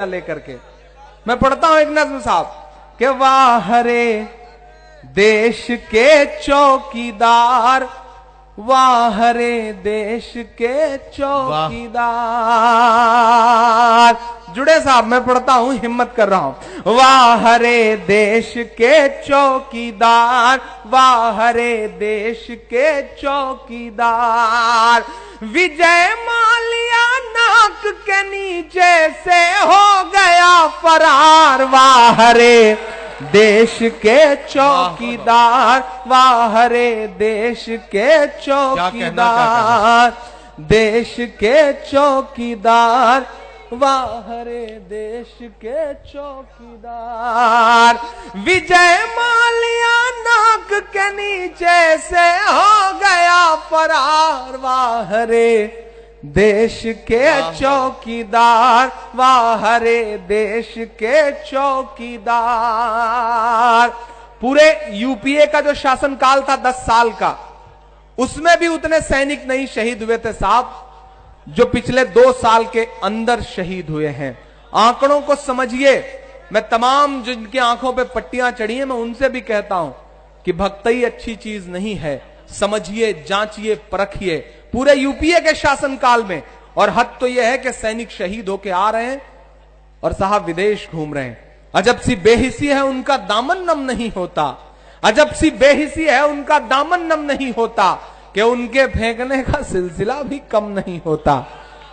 लेकर के मैं पढ़ता हूं एक नज्म साहब कि वाह रे देश के चौकीदार, वाह रे देश के चौकीदार। जुड़े साहब, मैं पढ़ता हूं, हिम्मत कर रहा हूं। वाह रे देश के चौकीदार, वाह रे देश के चौकीदार। विजय माल्या नाक के नीचे से हो गया फरार, वाह रे देश के चौकीदार, वाह रे देश के चौकीदार, देश के चौकीदार, वाह रे देश के चौकीदार। विजय माल्या नाक के नीचे से हो गया फरार, वाह रे देश के चौकीदार, वाह रे देश के चौकीदार। पूरे यूपीए का जो शासनकाल था 10 साल का, उसमें भी उतने सैनिक नहीं शहीद हुए थे साहब जो पिछले 2 साल के अंदर शहीद हुए हैं। आंकड़ों को समझिए। मैं तमाम जिनकी आंखों पे पट्टियां चढ़ी हैं, मैं उनसे भी कहता हूं कि भक्ति अच्छी चीज नहीं है। समझिए, जांचिए, परखिए। पूरे यूपीए के शासनकाल में, और हद तो यह है कि सैनिक शहीद होके आ रहे हैं और साहब विदेश घूम रहे हैं। अजब सी बेहिसी है, उनका दामन नम नहीं होता। अजब सी बेहिसी है, उनका दामन नम नहीं होता कि उनके फेंकने का सिलसिला भी कम नहीं होता।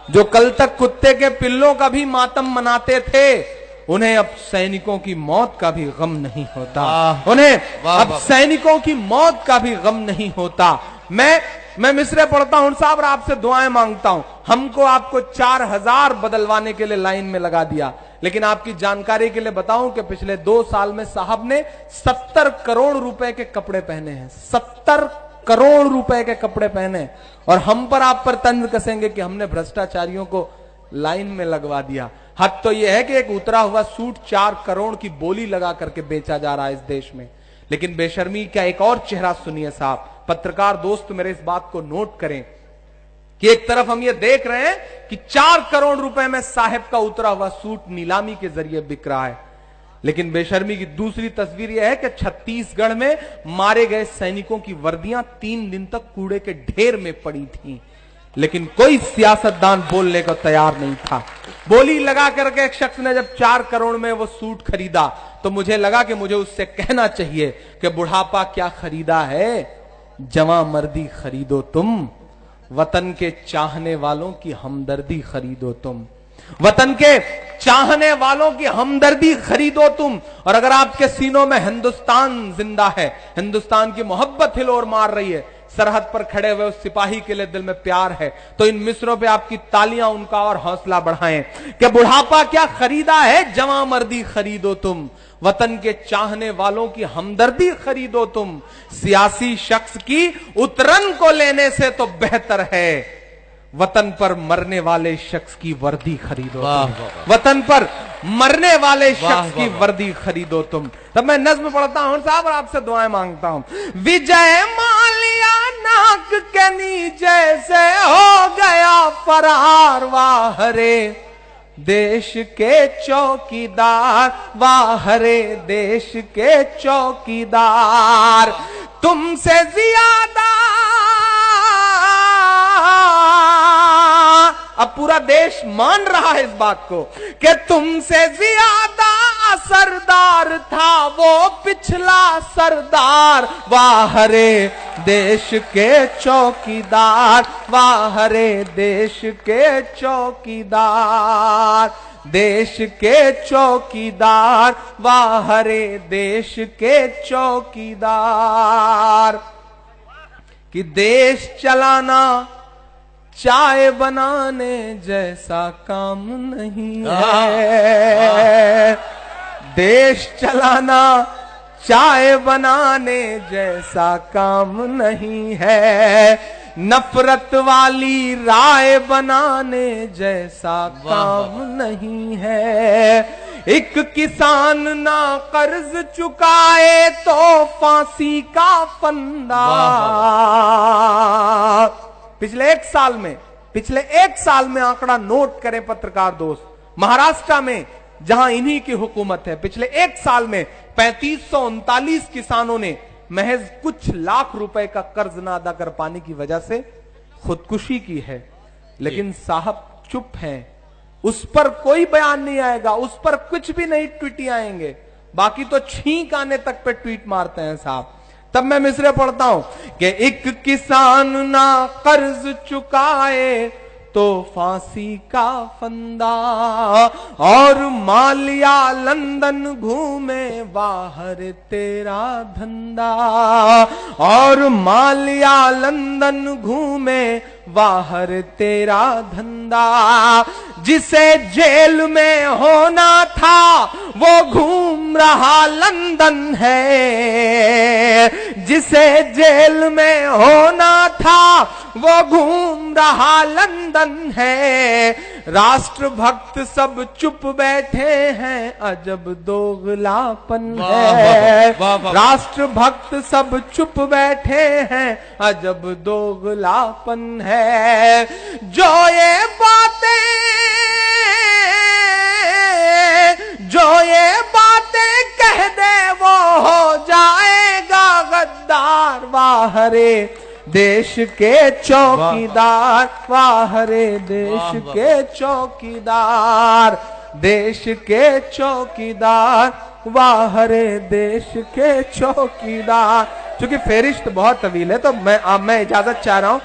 जो कल तक कुत्ते के पिल्लों का भी मातम मनाते थे, उन्हें अब सैनिकों की मौत का भी गम नहीं होता। उन्हें अब सैनिकों की मौत का भी गम नहीं होता। मैं मिसरे पढ़ता हूं साहब, आपसे दुआएं मांगता हूं। हमको आपको 4000 बदलवाने के लिए लाइन में लगा दिया, लेकिन आपकी जानकारी के लिए बताऊं कि पिछले 2 साल में साहब ने 70 करोड़ रुपए के कपड़े पहने हैं। 70 करोड़ रुपए के कपड़े पहने, और हम पर आप पर तंज कसेंगे कि हमने भ्रष्टाचारियों को लाइन में लगवा दिया। हद तो यह है कि एक उतरा हुआ सूट 4 करोड़ की बोली लगा करके बेचा जा रहा है इस देश में। लेकिन बेशर्मी का एक और चेहरा सुनिए साहब, पत्रकार दोस्त मेरे इस बात को नोट करें कि एक तरफ हम ये देख रहे हैं कि 4 करोड़ रुपए में साहब का उतरा हुआ सूट नीलामी के जरिए बिक रहा है, लेकिन बेशर्मी की दूसरी तस्वीर यह है कि छत्तीसगढ़ में मारे गए सैनिकों की वर्दियां 3 दिन तक कूड़े के ढेर में पड़ी थीं, लेकिन कोई सियासतदान बोलने को तैयार नहीं था। बोली लगा करके एक शख्स ने जब 4 करोड़ में वो सूट खरीदा, तो मुझे लगा कि मुझे उससे कहना चाहिए कि बुढ़ापा क्या खरीदा है, जवां मर्दी खरीदो तुम, वतन के चाहने वालों की हमदर्दी खरीदो तुम, वतन के चाहने वालों की हमदर्दी खरीदो तुम। और अगर आपके सीनों में हिंदुस्तान जिंदा है, हिंदुस्तान की मोहब्बत हिलोर मार रही है, सरहद पर खड़े हुए उस सिपाही के लिए दिल में प्यार है, तो इन मिसरों पे आपकी तालियां उनका और हौसला बढ़ाएं कि बुढ़ापा क्या खरीदा है, जवां मर्दी खरीदो तुम, वतन के चाहने वालों की हमदर्दी खरीदो तुम। सियासी शख्स की उतरन को लेने से तो बेहतर है वतन पर मरने वाले शख्स की वर्दी खरीदो तुम, वतन पर मरने वाले शख्स की वर्दी खरीदो तुम। तब मैं नज्म पढ़ता हूं साहब और आपसे दुआएं मांगता हूं। विजय माल्या नाक के नीचे से हो गया फरार, वाह रे देश के चौकीदार, वाह रे देश के चौकीदार। तुमसे ज्यादा अब पूरा देश मान रहा है इस बात को कि तुमसे ज्यादा असरदार था वो पिछला सरदार, वाह रे देश के चौकीदार, वाह रे देश के चौकीदार, देश के चौकीदार, वाह रे देश के चौकीदार। कि देश चलाना चाय बनाने जैसा काम नहीं है, देश चलाना चाय बनाने जैसा काम नहीं है, नफरत वाली राय बनाने जैसा काम नहीं है। एक किसान ना कर्ज चुकाए तो फांसी का फंदा। पिछले एक साल में आंकड़ा नोट करें पत्रकार दोस्त, महाराष्ट्र में जहां इन्हीं की हुकूमत है, पिछले एक साल में 3539 किसानों ने महज कुछ लाख रुपए का कर्ज ना अदा कर पाने की वजह से खुदकुशी की है। लेकिन साहब चुप हैं, उस पर कोई बयान नहीं आएगा, उस पर कुछ भी नहीं ट्वीट आएंगे, बाकी तो छींक आने तक पे ट्वीट मारते हैं साहब। तब मैं मिसरे पढ़ता हूं कि एक किसान ना कर्ज चुकाए तो फांसी का फंदा, और मालिया लंदन घूमे बाहर तेरा धंधा, और मालिया लंदन घूमे बाहर तेरा धंधा, जिसे जेल में होना था वो घूम रहा लंदन है, जिसे जेल में होना था वो घूम रहा लंदन है। राष्ट्रभक्त सब चुप बैठे हैं, अजब दोगलापन है। राष्ट्रभक्त सब चुप बैठे हैं, अजब दोगलापन है। जो ये बातें कह दे वो हो जाएगा गद्दार। वाह रे देश के चौकीदार, वाह रे देश के चौकीदार, देश के चौकीदार, वाह रे देश के चौकीदार। चूंकि फेरिस्त बहुत तवील है तो मैं इजाजत चाह रहा हूं